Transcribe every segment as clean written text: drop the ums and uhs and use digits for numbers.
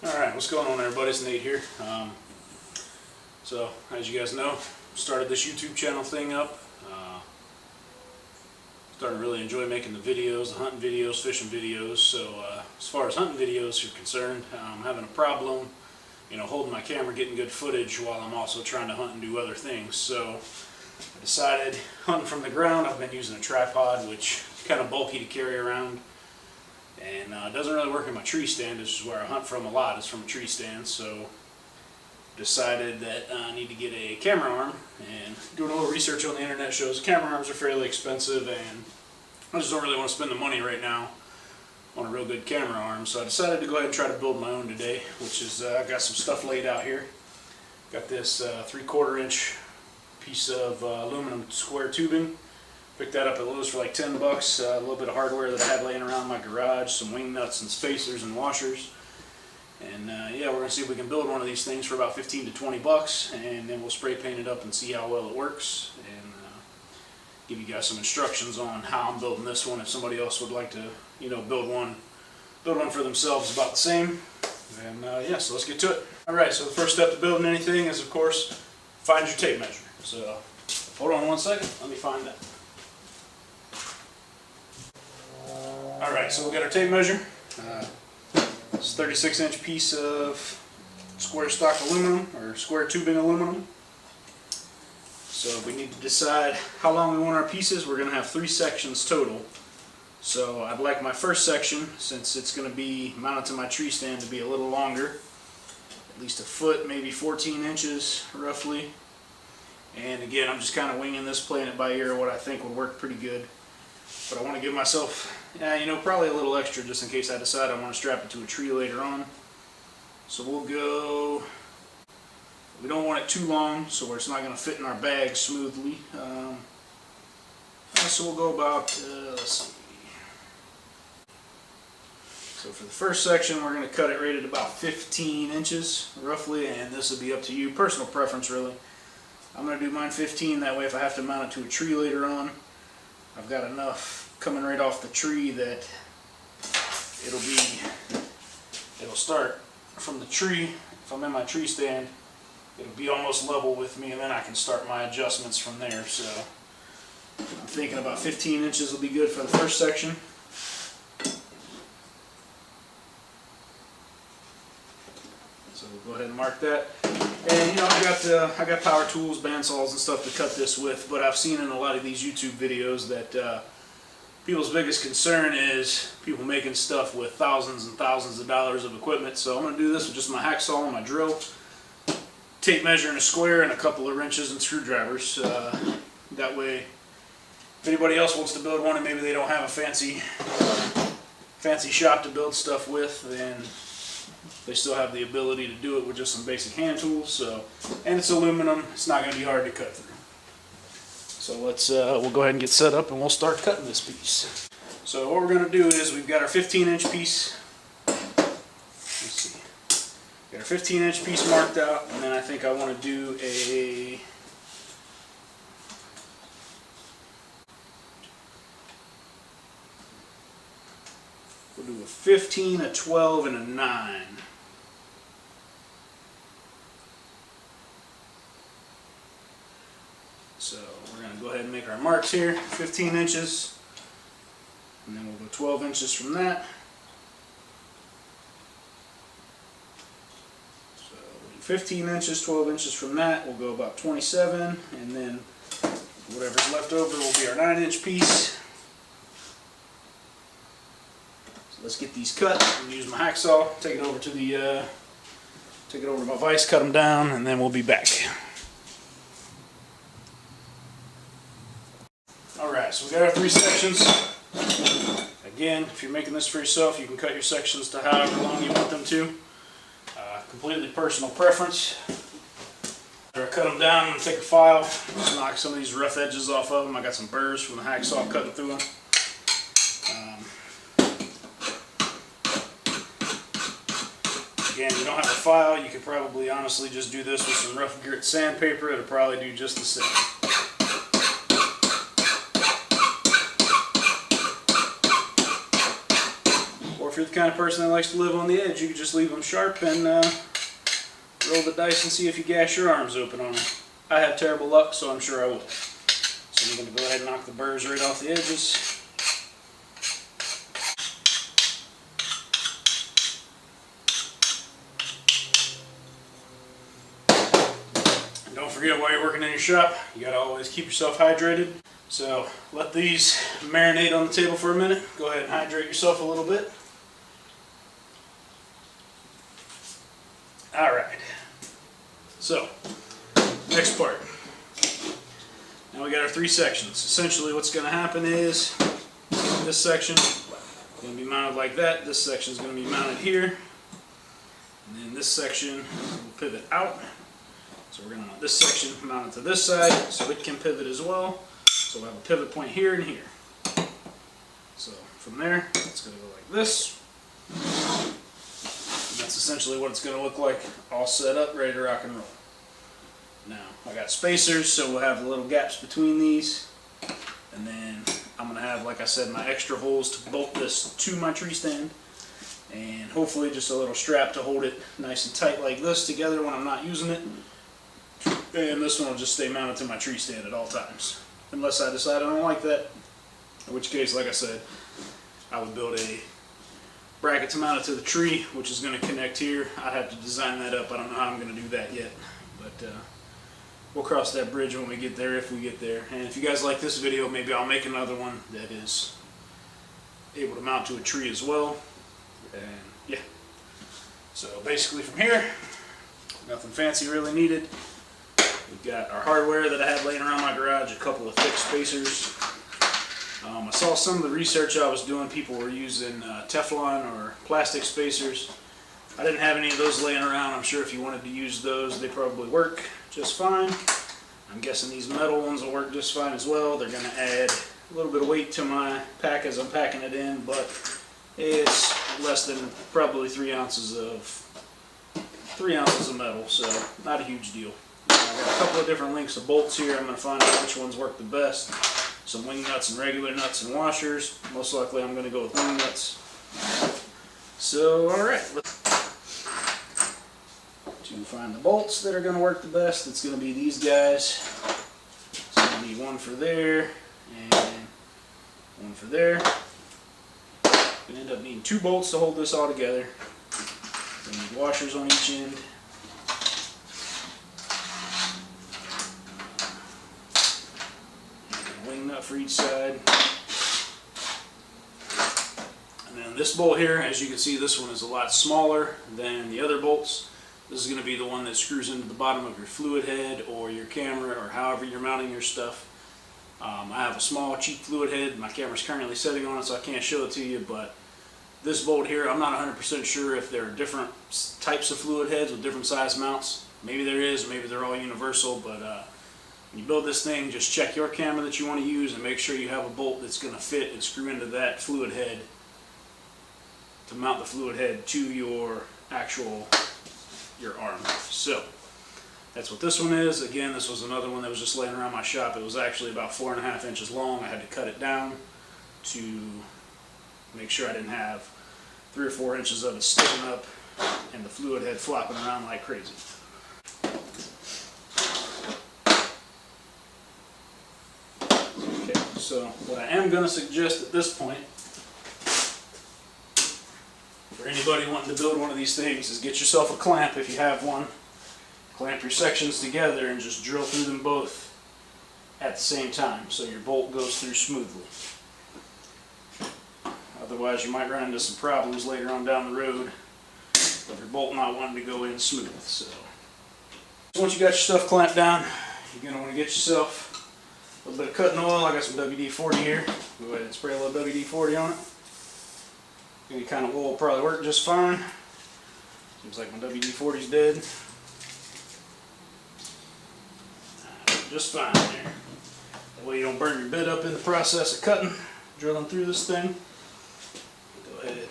Alright, what's going on everybody? It's Nate here. So, as you guys know, started this YouTube channel thing up. Starting to really enjoy making the videos, the hunting videos, fishing videos. So, as far as hunting videos are concerned, I'm having a problem, holding my camera, getting good footage while I'm also trying to hunt and do other things. So, I decided, hunting from the ground, I've been using a tripod, which is kind of bulky to carry around. And it doesn't really work in my tree stand. This is where I hunt from a lot, is from a tree stand. So decided that I need to get a camera arm, and doing a little research on the internet shows camera arms are fairly expensive, and I just don't really want to spend the money right now on a real good camera arm. So I decided to go ahead and try to build my own today, which is I've got some stuff laid out here. Got this 3/4 inch piece of aluminum square tubing. Picked that up at Lowe's for like 10 bucks. A little bit of hardware that I had laying around my garage, some wing nuts and spacers and washers. And yeah, we're going to see if we can build one of these things for about 15 to 20 bucks, and then we'll spray paint it up and see how well it works, and give you guys some instructions on how I'm building this one if somebody else would like to, build one for themselves about the same. And yeah, so let's get to it. Alright, so the first step to building anything is, of course, find your tape measure. So hold on one second, let me find that. Alright, so we've got our tape measure. It's a 36-inch piece of square stock aluminum, or square tubing aluminum. So we need to decide how long we want our pieces. We're going to have 3 sections total. So I'd like my first section, since it's going to be mounted to my tree stand, to be a little longer. At least a foot, maybe 14 inches roughly. And again, I'm just kind of winging this, playing it by ear, what I think would work pretty good. But I want to give myself, probably a little extra just in case I decide I want to strap it to a tree later on. So we'll go, we don't want it too long so where it's not going to fit in our bag smoothly. So we'll go about, let's see. So for the first section we're going to cut it right at about 15 inches roughly, and this will be up to you, personal preference really. I'm going to do mine 15, that way if I have to mount it to a tree later on, I've got enough coming right off the tree that it'll start from the tree. If I'm in my tree stand, it'll be almost level with me, and then I can start my adjustments from there. So I'm thinking about 15 inches will be good for the first section. So we'll go ahead and mark that. And I got power tools, bandsaws and stuff to cut this with, but I've seen in a lot of these YouTube videos that people's biggest concern is people making stuff with thousands and thousands of dollars of equipment. So I'm going to do this with just my hacksaw and my drill, tape measure in a square, and a couple of wrenches and screwdrivers. That way, if anybody else wants to build one and maybe they don't have a fancy shop to build stuff with, then they still have the ability to do it with just some basic hand tools. So, and it's aluminum, it's not going to be hard to cut through. So we'll go ahead and get set up and we'll start cutting this piece. So what we're going to do is, we've got our 15-inch piece. Let's see. Got our 15-inch piece marked out, and then I think I want to do we'll do a 15, a 12, and a 9. So we're going to go ahead and make our marks here, 15 inches, and then we'll go 12 inches from that. So we'll do 15 inches, 12 inches from that, we'll go about 27, and then whatever's left over will be our 9-inch piece. So let's get these cut. I'm going to use my hacksaw, take it over to my vise, cut them down, and then we'll be back. Alright, so we got our 3 sections. Again, if you're making this for yourself, you can cut your sections to however long you want them to. Completely personal preference. After I cut them down, I'm going to take a file, just knock some of these rough edges off of them. I got some burrs from the hacksaw cutting through them. Again, if you don't have a file, you could probably honestly just do this with some rough grit sandpaper. It'll probably do just the same. if you're the kind of person that likes to live on the edge, you can just leave them sharp and roll the dice and see if you gash your arms open on them. I have terrible luck, so I'm sure I will. So I'm going to go ahead and knock the burrs right off the edges. Don't forget, while you're working in your shop, you gotta always keep yourself hydrated. So let these marinate on the table for a minute. Go ahead and hydrate yourself a little bit. Alright. So, next part. Now we got our 3 sections. Essentially what's gonna happen is this section is gonna be mounted like that. This section is gonna be mounted here. And then this section will pivot out. So we're going to mount this section mounted to this side so it can pivot as well. So we'll have a pivot point here and here. So from there, it's going to go like this. And that's essentially what it's going to look like, all set up, ready to rock and roll. Now, I got spacers, so we'll have the little gaps between these. And then I'm going to have, like I said, my extra holes to bolt this to my tree stand. And hopefully just a little strap to hold it nice and tight like this together when I'm not using it. And this one will just stay mounted to my tree stand at all times. Unless I decide I don't like that. In which case, like I said, I would build a bracket to mount it to the tree, which is going to connect here. I'd have to design that up. I don't know how I'm going to do that yet. But we'll cross that bridge when we get there, if we get there. And if you guys like this video, maybe I'll make another one that is able to mount to a tree as well. And yeah. So basically from here, nothing fancy really needed. We've got our hardware that I had laying around my garage, a couple of thick spacers. I saw some of the research I was doing, people were using Teflon or plastic spacers. I didn't have any of those laying around. I'm sure if you wanted to use those, they probably work just fine. I'm guessing these metal ones will work just fine as well. They're going to add a little bit of weight to my pack as I'm packing it in, but it's less than probably 3 ounces of metal, so not a huge deal. I've got a couple of different lengths of bolts here. I'm going to find out which ones work the best. Some wing nuts and regular nuts and washers. Most likely I'm going to go with wing nuts. So, alright. To find the bolts that are going to work the best, it's going to be these guys. So I need one for there and one for there. I'm going to end up needing 2 bolts to hold this all together. I need washers on each end. Wing nut for each side. And then this bolt here, as you can see, this one is a lot smaller than the other bolts. This is going to be the one that screws into the bottom of your fluid head or your camera or however you're mounting your stuff. I have a small, cheap fluid head. My camera's currently sitting on it, so I can't show it to you, but this bolt here, I'm not 100% sure if there are different types of fluid heads with different size mounts. Maybe there is, maybe they're all universal, but when you build this thing, just check your camera that you want to use and make sure you have a bolt that's going to fit and screw into that fluid head to mount the fluid head to your arm. So that's what this one is. Again, this was another one that was just laying around my shop. It was actually about 4.5 inches long. I had to cut it down to make sure I didn't have 3 or 4 inches of it sticking up and the fluid head flopping around like crazy. Okay, so what I am going to suggest at this point, for anybody wanting to build one of these things, is get yourself a clamp if you have one. Clamp your sections together and just drill through them both at the same time so your bolt goes through smoothly. Otherwise you might run into some problems later on down the road of your bolt not wanting to go in smooth. So once you got your stuff clamped down, you're going to want to get yourself a little bit of cutting oil. I got some WD-40 here. Go ahead and spray a little WD-40 on it. Any kind of oil will probably work just fine. Seems like my WD-40 is dead. Just fine there. That way you don't burn your bit up in the process of cutting, drilling through this thing. Go ahead.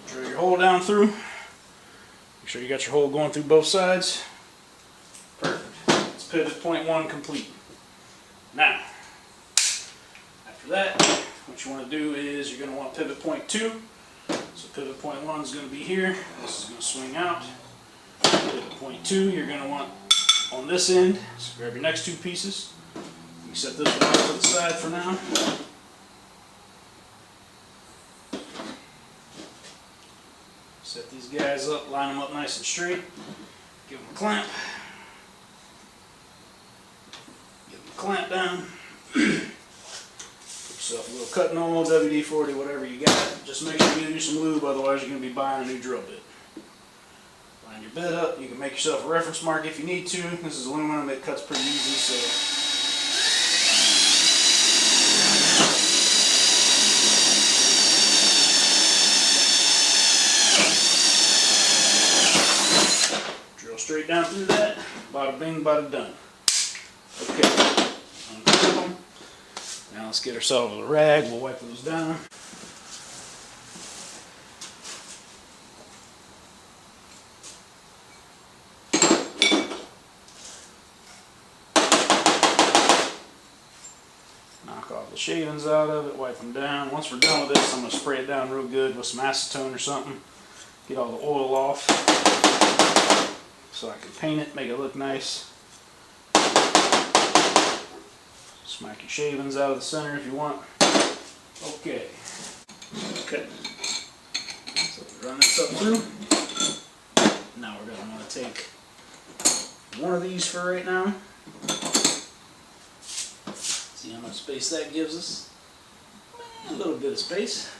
Drill your hole down through. Make sure you got your hole going through both sides. Perfect. It's pivot point 1 complete. Now, after that, what you want to do is you're going to want pivot point 2. So pivot point 1 is going to be here. This is going to swing out. Pivot point 2 you're going to want on this end. So grab your next 2 pieces. You set this one off to the side for now. Set these guys up, line them up nice and straight. Give them a clamp. Give them a clamp down. Yourself a little cutting oil, WD-40, whatever you got. Just make sure you use some lube, otherwise you're going to be buying a new drill bit. Line your bit up. You can make yourself a reference mark if you need to. This is aluminum, it cuts pretty easy, so. Drill straight down through that. Bada bing, bada done. Okay. Unclip them. Now let's get ourselves a rag. We'll wipe those down. Knock all the shavings out of it, wipe them down. Once we're done with this, I'm going to spray it down real good with some acetone or something. Get all the oil off so I can paint it, make it look nice. Smack your shavings out of the center if you want. Okay. Okay. So run this up through. Now we're going to want to take one of these for right now. See how much space that gives us? A little bit of space.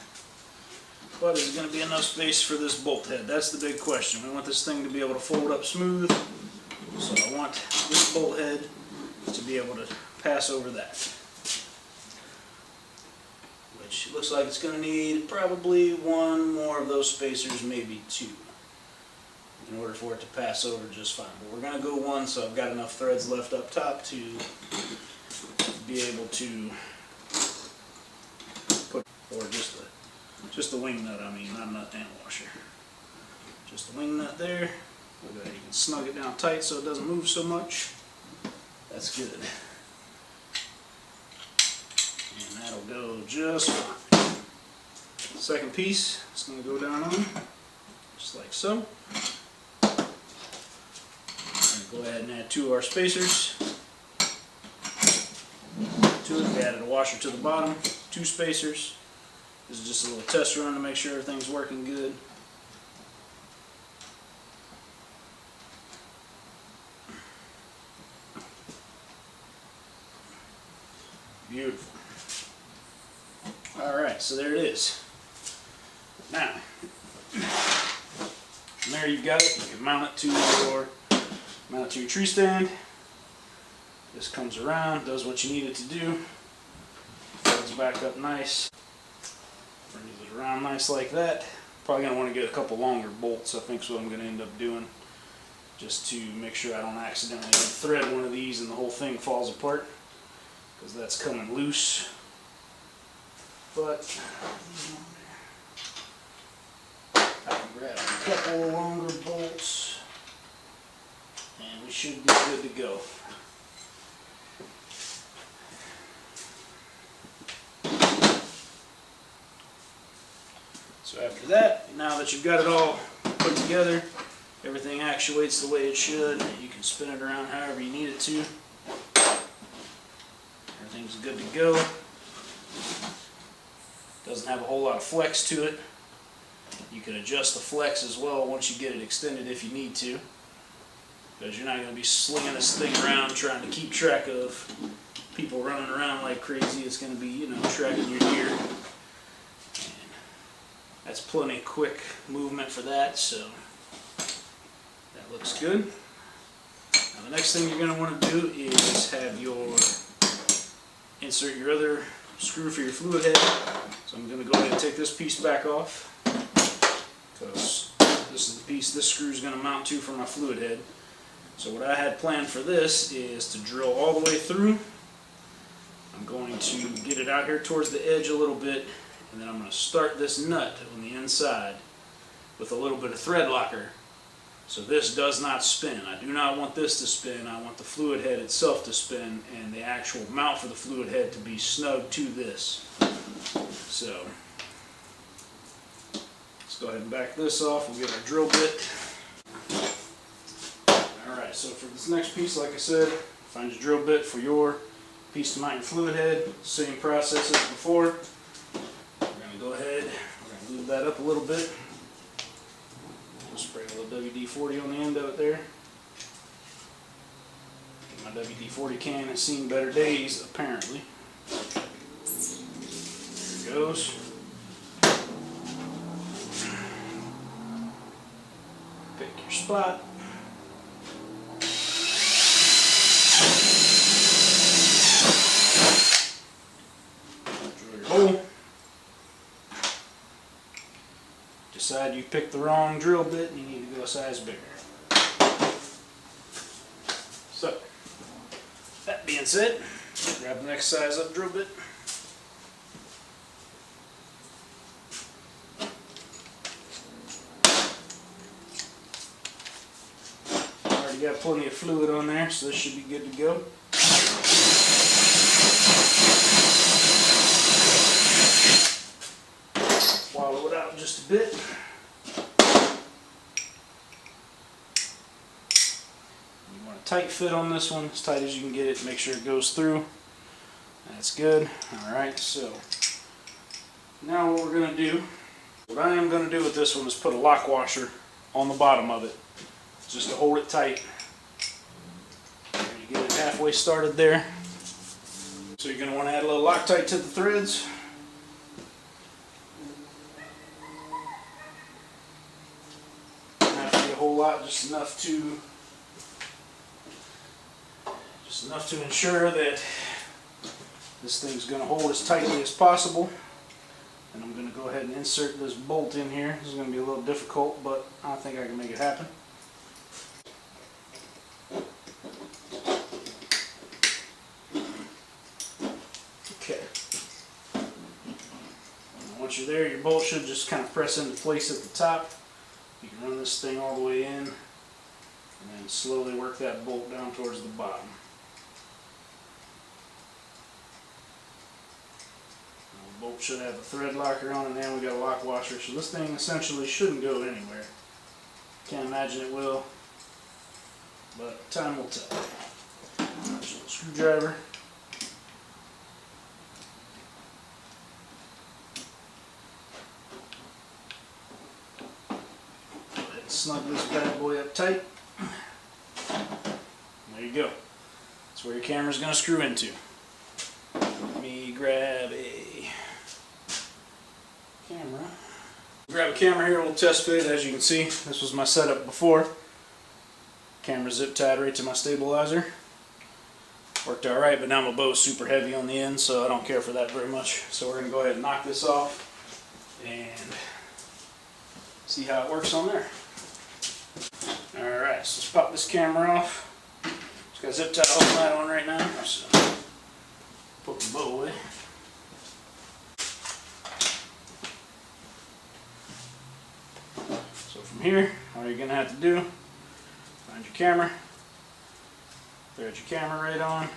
But is it going to be enough space for this bolt head? That's the big question. We want this thing to be able to fold up smooth. So I want this bolt head to be able to pass over that. Which looks like it's going to need probably 1 more of those spacers, maybe 2, in order for it to pass over just fine. But we're going to go 1, so I've got enough threads left up top to be able to put, or just the wing nut, I mean, not a nut and washer. Just the wing nut there. Look at that, you can snug it down tight so it doesn't move so much. That's good. And that'll go just fine. Second piece, it's going to go down on, just like so. Go ahead and add 2 of our spacers. To it, we added a washer to the bottom, 2 spacers. This is just a little test run to make sure everything's working good. Beautiful. Alright, so there it is. Now, from there you've got it. You can mount it to your tree stand. This comes around, does what you need it to do. Folds back up nice. Brings it around nice like that. Probably going to want to get a couple longer bolts, I think is what I'm going to end up doing. Just to make sure I don't accidentally thread one of these and the whole thing falls apart. Because that's coming loose. But I can grab a couple longer bolts and we should be good to go. So after that, now that you've got it all put together, everything actuates the way it should. You can spin it around however you need it to. Everything's good to go. Doesn't have a whole lot of flex to it. You can adjust the flex as well once you get it extended if you need to. Because you're not going to be slinging this thing around trying to keep track of people running around like crazy. It's going to be, you know, tracking your gear. And that's plenty quick movement for that, so that looks good. Now the next thing you're going to want to do is have insert your other screw for your fluid head. So I'm going to go ahead and take this piece back off, because this is the piece this screw is going to mount to for my fluid head. So what I had planned for this is to drill all the way through. I'm going to get it out here towards the edge a little bit, and then I'm going to start this nut on the inside with a little bit of thread locker So this does not spin. I do not want this to spin. I want the fluid head itself to spin and the actual mount for the fluid head to be snug to this. So let's go ahead and back this off. We'll get our drill bit. Alright, so for this next piece, like I said, find your drill bit for your piece to mount your fluid head. Same process as before. We're going to go ahead, we're going to lube that up a little bit. Spray a little WD-40 on the end of it there. My WD-40 can has seen better days, apparently. There it goes. Pick your spot. Drill your hole. Decide you picked the wrong drill bit and you need to go a size bigger. So, that being said, grab the next size up drill bit. Already got plenty of fluid on there, so this should be good to go. Wallow it out just a bit. You want a tight fit on this one, as tight as you can get it. Make sure it goes through. That's good. Alright, so now what we're going to do, what I am going to do with this one is put a lock washer on the bottom of it, just to hold it tight. You get it halfway started there. So you're going to want to add a little Loctite to the threads. A whole lot, just enough to ensure that this thing's going to hold as tightly as possible. And I'm going to go ahead and insert this bolt in here. This is going to be a little difficult, but I think I can make it happen. Okay. And once you're there, your bolt should just kind of press into place at the top. You can run this thing all the way in and then slowly work that bolt down towards the bottom. Now the bolt should have a thread locker on it, and we got a lock washer, so this thing essentially shouldn't go anywhere. Can't imagine it will, but time will tell. There's a screwdriver. Snug this bad boy up tight. There you go. That's where your camera's going to screw into. Let me grab a camera. Grab a camera here, we'll test fit. As you can see, this was my setup before. Camera zip tied right to my stabilizer. Worked alright, but now my bow's super heavy on the end, so I don't care for that very much. So we're going to go ahead and knock this off and see how it works on there. Alright, so let's pop this camera off. Just got zip tied all night on right now, so put the bow away. So from here, all you're going to have to do, find your camera, thread your camera right on.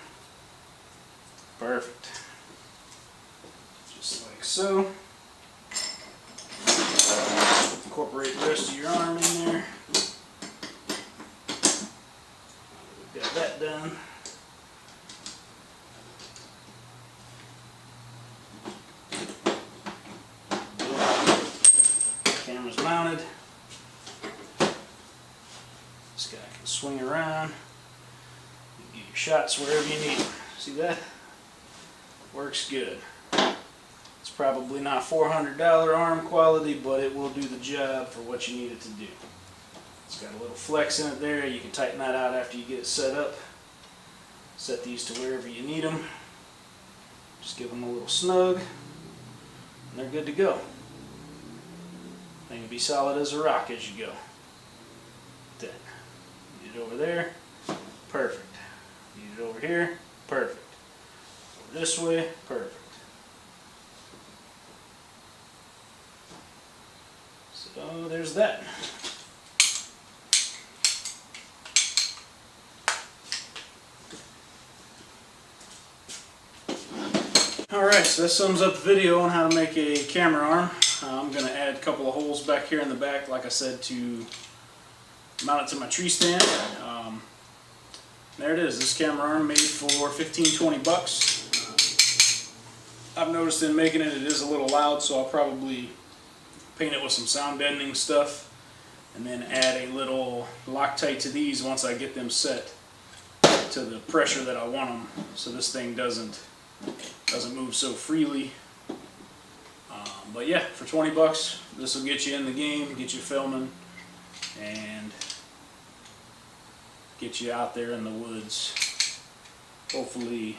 Perfect. Just like so. Incorporate the rest of your arm in there. We've got that done. Camera's mounted. This guy can swing around. You can get your shots wherever you need them. See that? Works good. It's probably not $400 arm quality, but it will do the job for what you need it to do. It's got a little flex in it there. You can tighten that out after you get it set up. Set these to wherever you need them. Just give them a little snug, and they're good to go. They can be solid as a rock as you go. Then, need it over there, perfect. Need it over here, perfect. Over this way, perfect. So there's that. Alright, so that sums up the video on how to make a camera arm. I'm going to add a couple of holes back here in the back, like I said, to mount it to my tree stand. There it is. This camera arm made for 15-20 bucks. I've noticed in making it, it is a little loud, so I'll probably paint it with some sound deadening stuff and then add a little Loctite to these once I get them set to the pressure that I want them, so this thing doesn't move so freely. But yeah, for 20 bucks, this will get you in the game, get you filming, and get you out there in the woods, hopefully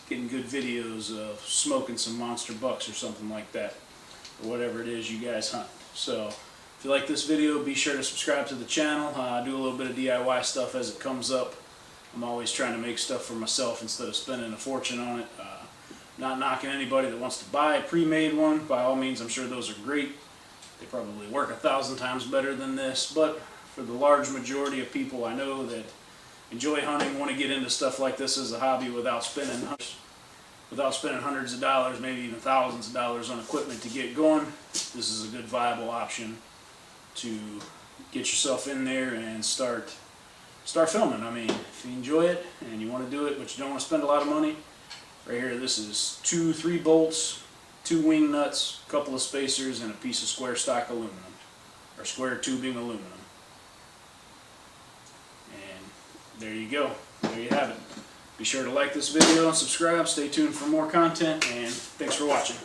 getting good videos of smoking some monster bucks or something like that, or whatever it is you guys hunt. So if you like this video, be sure to subscribe to the channel. I do a little bit of DIY stuff as it comes up. I'm always trying to make stuff for myself instead of spending a fortune on it. Not knocking anybody that wants to buy a pre-made one. By all means, I'm sure those are great. They probably work 1,000 times better than this, but for the large majority of people I know that enjoy hunting, want to get into stuff like this as a hobby without spending hundreds of dollars, maybe even thousands of dollars on equipment to get going, this is a good viable option to get yourself in there and start filming. I mean, if you enjoy it and you want to do it but you don't want to spend a lot of money, right here, this is 2-3 bolts, 2 wing nuts, a couple of spacers, and a piece of square stock aluminum, or square tubing aluminum. And there you go. There you have it. Be sure to like this video and subscribe. Stay tuned for more content, and thanks for watching.